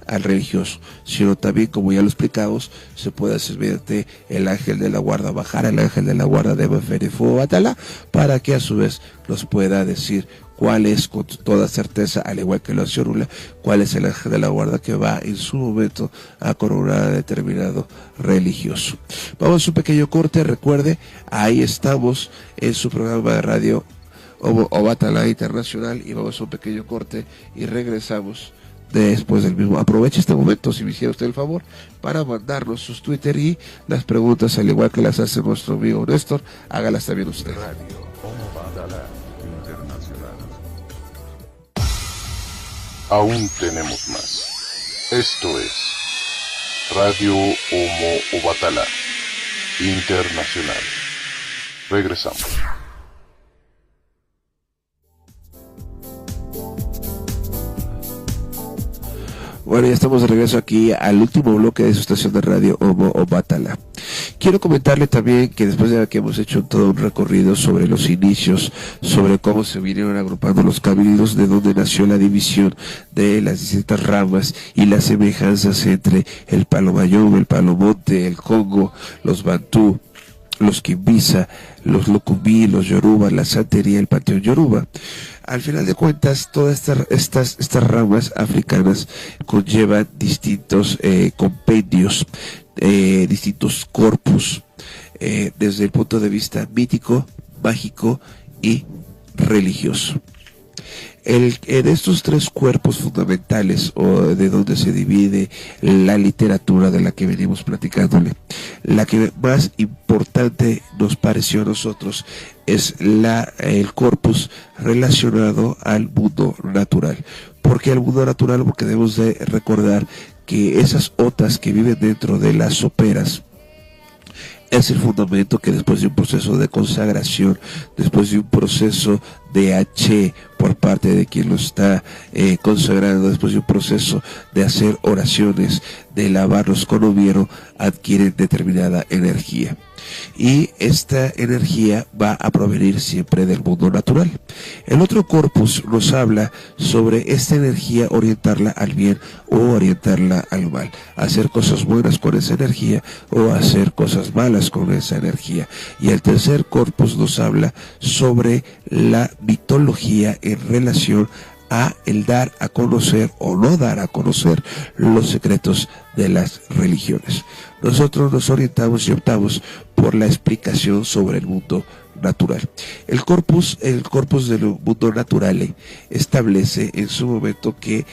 al religioso, sino también, como ya lo explicamos, se puede hacer mediante el ángel de la guarda, bajar al ángel de la guarda de Baferefo Obatala, para que a su vez nos pueda decir cuál es con toda certeza, al igual que lo hace Orula, cuál es el ángel de la guarda que va en su momento a coronar a determinado religioso. Vamos a un pequeño corte. Recuerde, ahí estamos en su programa de radio Obatala Internacional, y vamos a un pequeño corte y regresamos después del mismo. Aproveche este momento, si me hiciera usted el favor, para mandarnos sus Twitter y las preguntas, al igual que las hace nuestro amigo Néstor, hágalas también usted. Radio Obatala Internacional. Aún tenemos más. Esto es Radio Obatala Internacional. Regresamos. Bueno, ya estamos de regreso aquí al último bloque de su estación de radio Obatala. Quiero comentarle también que después de que hemos hecho todo un recorrido sobre los inicios, sobre cómo se vinieron agrupando los caminos, de dónde nació la división de las distintas ramas y las semejanzas entre el palo mayón, el palo monte, el congo, los bantú, los quimbisa, los locumí, los yoruba, la santería, el panteón yoruba. Al final de cuentas, todas estas ramas africanas conllevan distintos compendios, distintos corpus, desde el punto de vista mítico, mágico y religioso. En estos tres cuerpos fundamentales, o de donde se divide la literatura de la que venimos platicándole, la que más importante nos pareció a nosotros es el corpus relacionado al mundo natural. ¿Por qué al mundo natural? Porque debemos de recordar que esas otas que viven dentro de las soperas es el fundamento que después de un proceso de consagración, después de un proceso de H por parte de quien lo está consagrando, después de un proceso de hacer oraciones, de lavarlos con humiero, adquieren determinada energía. Y esta energía va a provenir siempre del mundo natural. El otro corpus nos habla sobre esta energía, orientarla al bien o orientarla al mal, hacer cosas buenas con esa energía o hacer cosas malas con esa energía. Y el tercer corpus nos habla sobre la mitología en relación a el dar a conocer o no dar a conocer los secretos de las religiones. Nosotros nos orientamos y optamos por la explicación sobre el mundo natural. El corpus del mundo natural establece en su momento que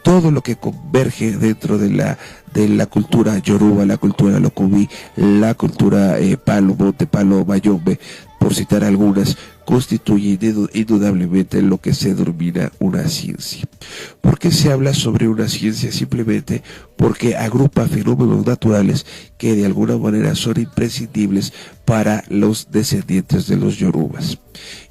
todo lo que converge dentro de la cultura yoruba, la cultura locumí, la cultura palo monte, palo mayombe, por citar algunas, constituye indudablemente lo que se denomina una ciencia. ¿Por qué se habla sobre una ciencia? Simplemente porque agrupa fenómenos naturales que de alguna manera son imprescindibles para los descendientes de los yorubas.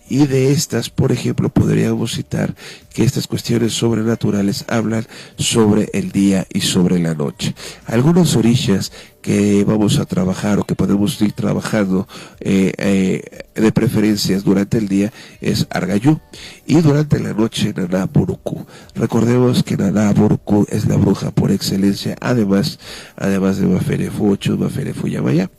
Y de estas, por ejemplo, podríamos citar que estas cuestiones sobrenaturales hablan sobre el día y sobre la noche. Algunos orishas que vamos a trabajar o que podemos ir trabajando de preferencias durante el día es Argayú, y durante la noche Naná Buruku. Recordemos que Naná Buruku es la bruja por excelencia, además de Baferefo Ocho, Baferefo Yamaya.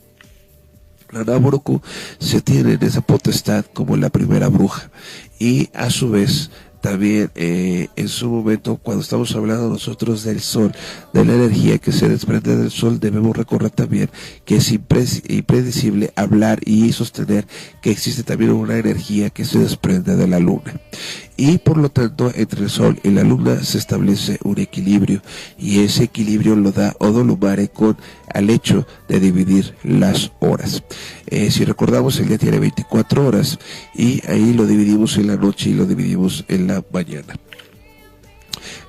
Naná Buruku se tiene en esa potestad como la primera bruja, y a su vez también en su momento, cuando estamos hablando nosotros del sol, de la energía que se desprende del sol, debemos recordar también que es impredecible hablar y sostener que existe también una energía que se desprende de la luna. Y por lo tanto, entre el sol y la luna se establece un equilibrio, y ese equilibrio lo da Odolumare con al hecho de dividir las horas. Si recordamos, el día tiene 24 horas, y ahí lo dividimos en la noche y lo dividimos en la mañana.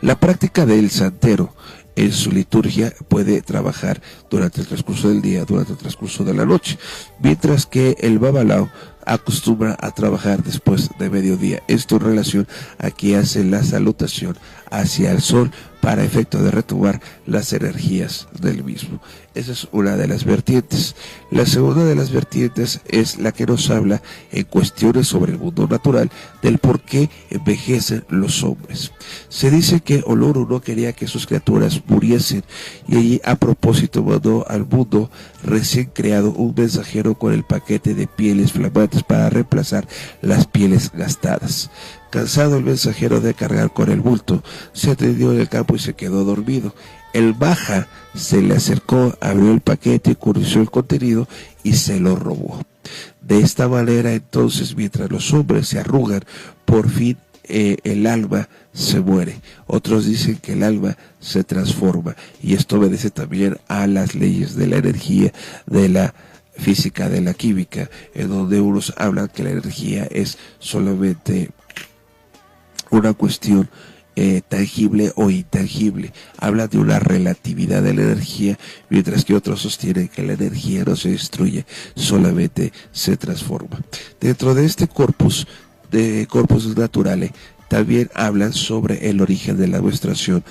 La práctica del santero en su liturgia puede trabajar durante el transcurso del día, durante el transcurso de la noche, mientras que el babalao acostumbra a trabajar después de mediodía. Esto en relación a que hace la salutación hacia el sol para efecto de retomar las energías del mismo. Esa es una de las vertientes. La segunda de las vertientes es la que nos habla en cuestiones sobre el mundo natural, del por qué envejecen los hombres. Se dice que Oloru no quería que sus criaturas muriesen, y allí a propósito mandó al mundo recién creado un mensajero con el paquete de pieles flamantes para reemplazar las pieles gastadas. Cansado el mensajero de cargar con el bulto, se atendió en el campo y se quedó dormido. El Baja se le acercó, abrió el paquete, conoció el contenido y se lo robó. De esta manera, entonces, mientras los hombres se arrugan, por fin el alma se muere. Otros dicen que el alma se transforma, y esto obedece también a las leyes de la energía, de la física, de la química, en donde unos hablan que la energía es solamente una cuestión tangible o intangible. Habla de una relatividad de la energía, mientras que otros sostienen que la energía no se destruye, solamente se transforma. Dentro de este corpus naturales, también hablan sobre el origen de la menstruación,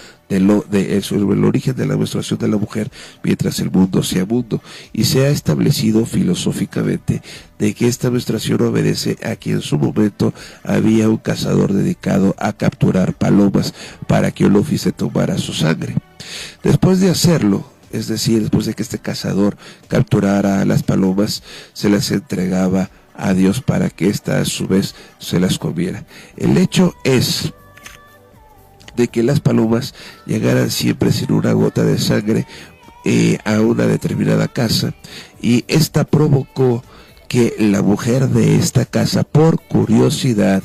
sobre el origen de la menstruación de la mujer mientras el mundo sea mundo, y se ha establecido filosóficamente de que esta menstruación obedece a que en su momento había un cazador dedicado a capturar palomas para que Olofi se tomara su sangre. Después de hacerlo, es decir, después de que este cazador capturara a las palomas, se las entregaba a Dios para que ésta a su vez se las comiera. El hecho es de que las palomas llegaran siempre sin una gota de sangre a una determinada casa, y esta provocó que la mujer de esta casa, por curiosidad,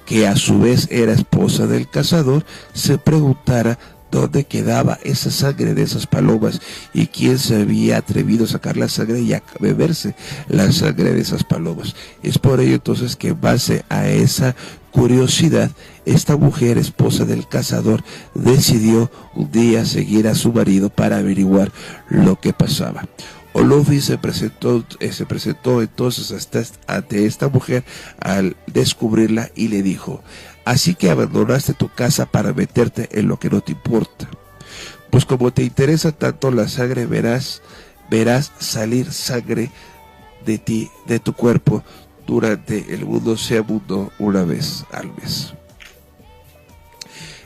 que a su vez era esposa del cazador, se preguntara dónde quedaba esa sangre de esas palomas y quién se había atrevido a sacar la sangre y a beberse la sangre de esas palomas. Es por ello entonces que en base a esa curiosidad, esta mujer, esposa del cazador, decidió un día seguir a su marido para averiguar lo que pasaba. Olofi se presentó entonces ante esta mujer al descubrirla y le dijo: así que abandonaste tu casa para meterte en lo que no te importa. Pues como te interesa tanto la sangre, verás salir sangre de ti, de tu cuerpo, durante el mundo sea mundo, una vez al mes.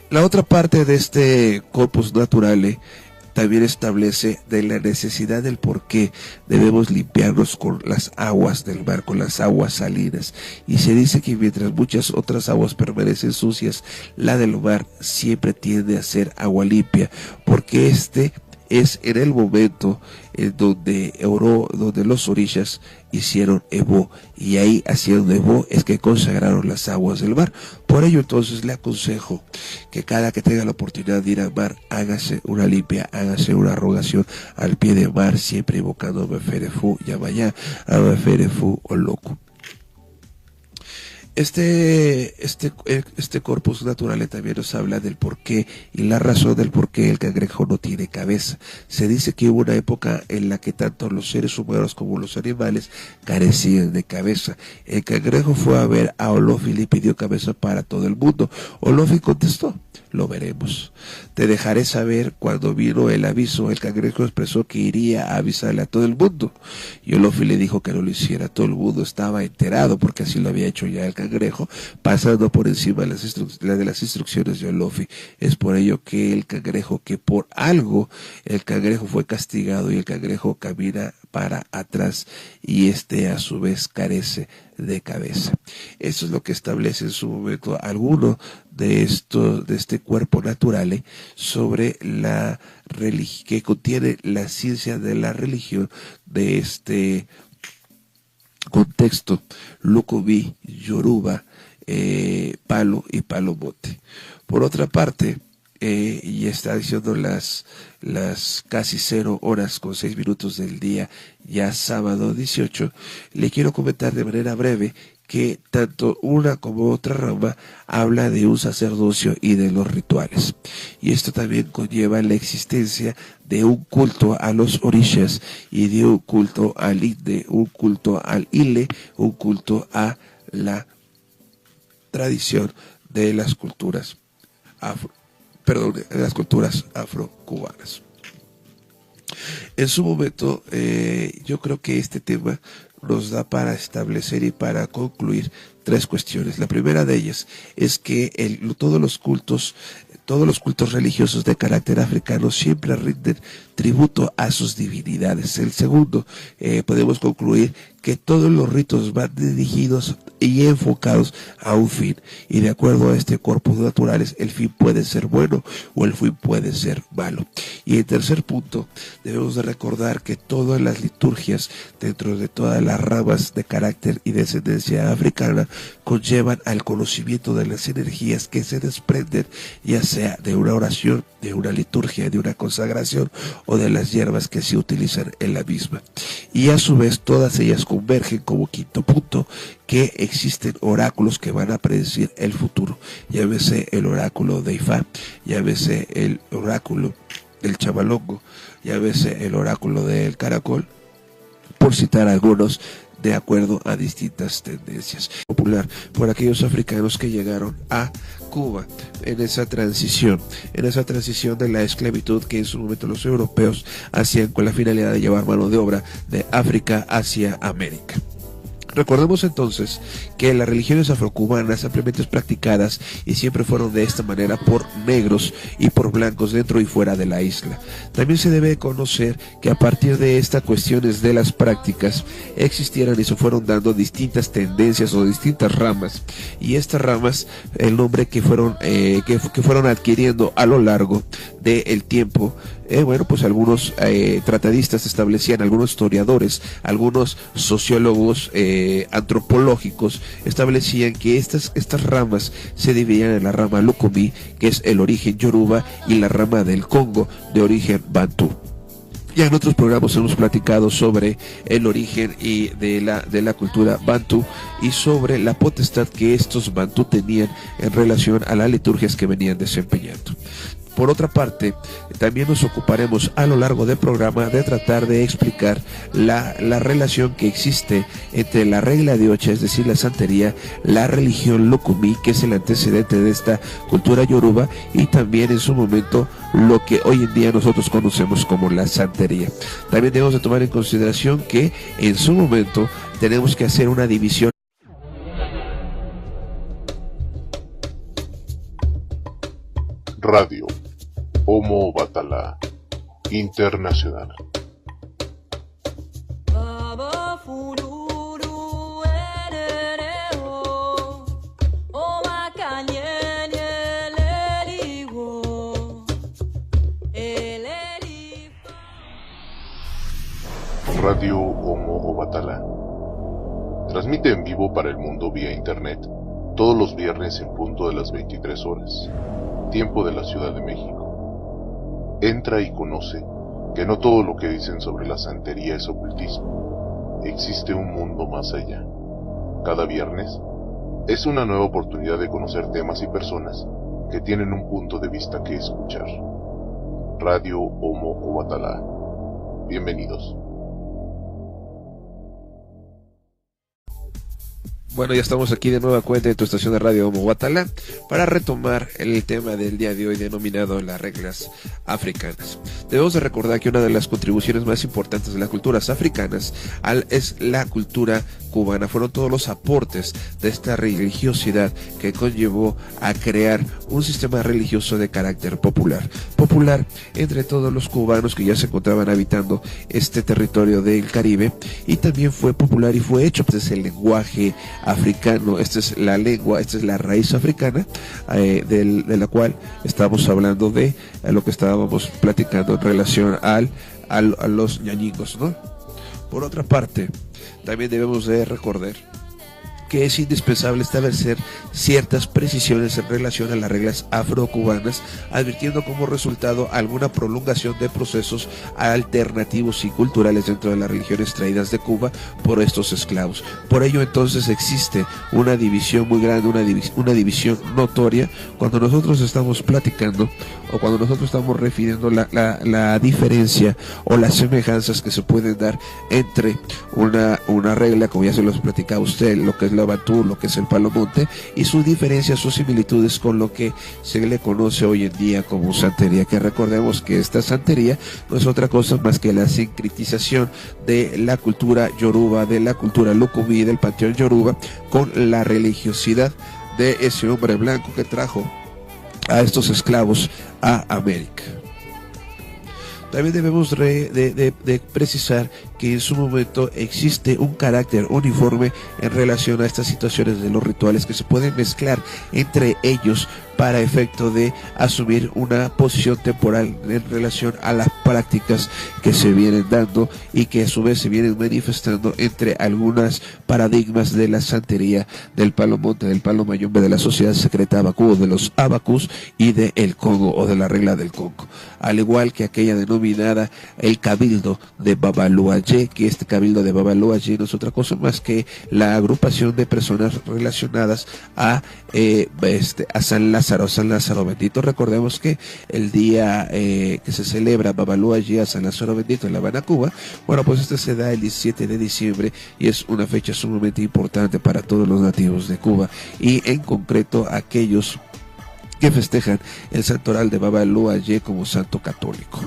La otra parte de este corpus naturale también establece de la necesidad del por qué debemos limpiarnos con las aguas del mar, con las aguas salinas. Y se dice que mientras muchas otras aguas permanecen sucias, la del mar siempre tiende a ser agua limpia, porque este es en el momento en donde los orishas hicieron Evo, y ahí haciendo Evo es que consagraron las aguas del mar. Por ello entonces le aconsejo que cada que tenga la oportunidad de ir al mar, hágase una limpia, hágase una rogación al pie del mar, siempre invocando a Meferefu Yamaya, a Meferefu Oloku. Este corpus natural también nos habla del porqué y la razón del por qué el cangrejo no tiene cabeza. Se dice que hubo una época en la que tanto los seres humanos como los animales carecían de cabeza. El cangrejo fue a ver a Olofi y le pidió cabeza para todo el mundo. Olofi contestó: lo veremos. Te dejaré saber cuando vino el aviso. El cangrejo expresó que iría a avisarle a todo el mundo. Y Olofi le dijo que no lo hiciera. Todo el mundo estaba enterado porque así lo había hecho ya el cangrejo, pasando por encima de las instrucciones de Olofi. Es por ello que el cangrejo, que por algo el cangrejo fue castigado, y el cangrejo camina para atrás, y a su vez carece de cabeza. Eso es lo que establece en su momento alguno de este cuerpo natural sobre la religión, que contiene la ciencia de la religión de este contexto Lukubi, Yoruba, Palo y Palo Bote. Por otra parte, y está diciendo las casi 0 horas con 6 minutos del día, ya sábado 18, le quiero comentar de manera breve que tanto una como otra rama habla de un sacerdocio y de los rituales. Y esto también conlleva la existencia de un culto a los orishas y de un culto al Inde, un culto al Ile, un culto a la tradición de las culturas las culturas afrocubanas. En su momento, yo creo que este tema nos da para establecer y para concluir 3 cuestiones. La primera de ellas es que todos los cultos religiosos de carácter africano siempre rinden tributo a sus divinidades. El segundo, podemos concluir que todos los ritos van dirigidos y enfocados a un fin, y de acuerdo a este corpus naturales, el fin puede ser bueno o el fin puede ser malo. Y en tercer punto, debemos de recordar que todas las liturgias dentro de todas las ramas de carácter y descendencia africana conllevan al conocimiento de las energías que se desprenden, ya sea de una oración, de una liturgia, de una consagración o de las hierbas que se utilizan en la misma. Y a su vez todas ellas convergen como quinto punto que existen oráculos que van a predecir el futuro. Llámese el oráculo de Ifá, llámese el oráculo del Chamalongo, llámese el oráculo del Caracol, por citar algunos, de acuerdo a distintas tendencias. Popular por aquellos africanos que llegaron a Cuba en esa transición de la esclavitud que en su momento los europeos hacían con la finalidad de llevar mano de obra de África hacia América. Recordemos entonces que las religiones afrocubanas ampliamente practicadas y siempre fueron de esta manera por negros y por blancos dentro y fuera de la isla. También se debe conocer que a partir de estas cuestiones de las prácticas existieron y se fueron dando distintas tendencias o distintas ramas, y estas ramas, el nombre que fueron adquiriendo a lo largo del tiempo, pues algunos tratadistas establecían, algunos historiadores, algunos sociólogos antropológicos establecían que estas ramas se dividían en la rama Lukumi, que es el origen Yoruba, y la rama del Congo, de origen Bantú. Ya en otros programas hemos platicado sobre el origen y de la cultura Bantú y sobre la potestad que estos Bantú tenían en relación a las liturgias que venían desempeñando. Por otra parte, también nos ocuparemos a lo largo del programa de tratar de explicar la relación que existe entre la regla de Ocha, es decir, la santería, la religión Lukumi, que es el antecedente de esta cultura yoruba, y también en su momento lo que hoy en día nosotros conocemos como la santería. También debemos de tomar en consideración que en su momento tenemos que hacer una división. Radio Homo Batala Internacional. Radio Homo Batala transmite en vivo para el mundo vía internet todos los viernes en punto de las 23 horas, tiempo de la Ciudad de México. Entra y conoce que no todo lo que dicen sobre la santería es ocultismo. Existe un mundo más allá. Cada viernes es una nueva oportunidad de conocer temas y personas que tienen un punto de vista que escuchar. Radio Homo Batala. Bienvenidos. Bueno, ya estamos aquí de nueva cuenta en tu estación de radio Homo Batala para retomar el tema del día de hoy denominado las reglas africanas. Debemos de recordar que una de las contribuciones más importantes de las culturas africanas es la cultura cubana. Fueron todos los aportes de esta religiosidad que conllevó a crear un sistema religioso de carácter popular entre todos los cubanos que ya se encontraban habitando este territorio del Caribe, y también fue popular y fue hecho. Este es el lenguaje africano, esta es la lengua, esta es la raíz africana de la cual estamos hablando, de lo que estábamos platicando en relación a los ñañingos, ¿no? Por otra parte, también debemos de recordar que es indispensable establecer ciertas precisiones en relación a las reglas afrocubanas, advirtiendo como resultado alguna prolongación de procesos alternativos y culturales dentro de las religiones traídas de Cuba por estos esclavos. Por ello entonces existe una división muy grande, una división notoria cuando nosotros estamos platicando o cuando nosotros estamos refiriendo la diferencia o las semejanzas que se pueden dar entre una regla, como ya se los platicaba usted, lo que es la Bantú, lo que es el Palo Monte, y sus diferencias, sus similitudes con lo que se le conoce hoy en día como santería, que recordemos que esta santería no es otra cosa más que la sincretización de la cultura yoruba, de la cultura lucumí, del panteón yoruba, con la religiosidad de ese hombre blanco que trajo a estos esclavos a América. También debemos de precisar que en su momento existe un carácter uniforme en relación a estas situaciones de los rituales que se pueden mezclar entre ellos para efecto de asumir una posición temporal en relación a las prácticas que se vienen dando y que a su vez se vienen manifestando entre algunas paradigmas de la santería del Palo Monte, del Palo Mayombe, de la sociedad secreta Abacú, de los Abacus y de el Congo o de la regla del Congo, al igual que aquella denominada el Cabildo de Babaluayé, que este Cabildo de Babaluayé no es otra cosa más que la agrupación de personas relacionadas a San Lázaro bendito. Recordemos que el día que se celebra Babaluayé a San Lázaro bendito en La Habana, Cuba, bueno, pues este se da el 17 de diciembre y es una fecha sumamente importante para todos los nativos de Cuba y en concreto aquellos que festejan el santoral de Babaluayé como santo católico.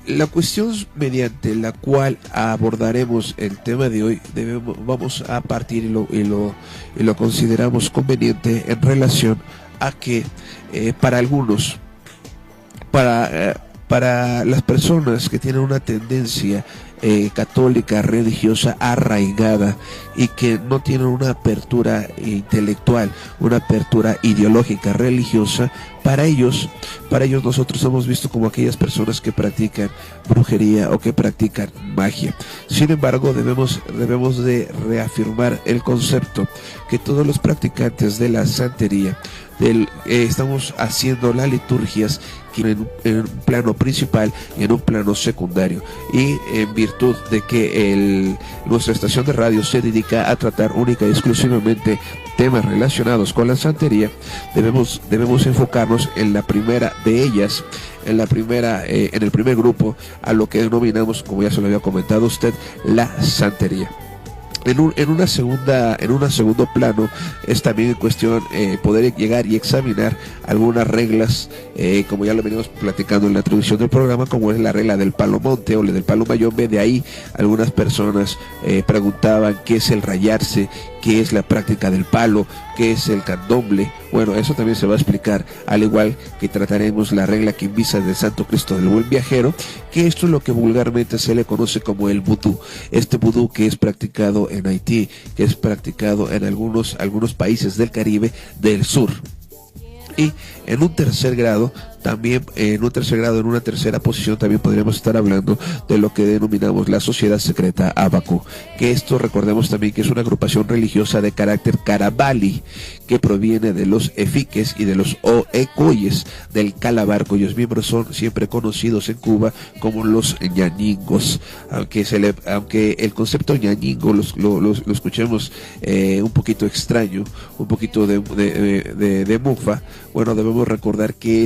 La cuestión mediante la cual abordaremos el tema de hoy vamos a partir y lo consideramos conveniente en relación a que para algunos, para las personas que tienen una tendencia católica, religiosa arraigada y que no tienen una apertura intelectual, una apertura ideológica religiosa, para ellos nosotros hemos visto como aquellas personas que practican brujería o que practican magia. Sin embargo, debemos de reafirmar el concepto que todos los practicantes de la santería estamos haciendo las liturgias en un plano principal y en un plano secundario, y en virtud de que nuestra estación de radio se dedica a tratar única y exclusivamente temas relacionados con la santería, debemos enfocarnos en la primera de ellas, en el primer grupo, a lo que denominamos, como ya se lo había comentado usted, la santería. En un segundo plano es también en cuestión poder llegar y examinar algunas reglas, como ya lo venimos platicando en la introducción del programa, como es la regla del Palo Monte o la del Palo Mayombe. De ahí algunas personas preguntaban qué es el rayarse, qué es la práctica del palo, qué es el candomble. Bueno, eso también se va a explicar, al igual que trataremos la regla quimbisa del Santo Cristo del Buen Viajero, que esto es lo que vulgarmente se le conoce como el vudú. Este vudú que es practicado en Haití, que es practicado en algunos países del Caribe del sur. Y en un tercer grado, en una tercera posición, también podríamos estar hablando de lo que denominamos la sociedad secreta Abacú, que esto recordemos también que es una agrupación religiosa de carácter carabali, que proviene de los efiques y de los oecoyes del Calabar, cuyos miembros son siempre conocidos en Cuba como los ñañingos, aunque el concepto ñañingo lo escuchemos un poquito extraño, un poquito de mufa. Bueno, debemos recordar que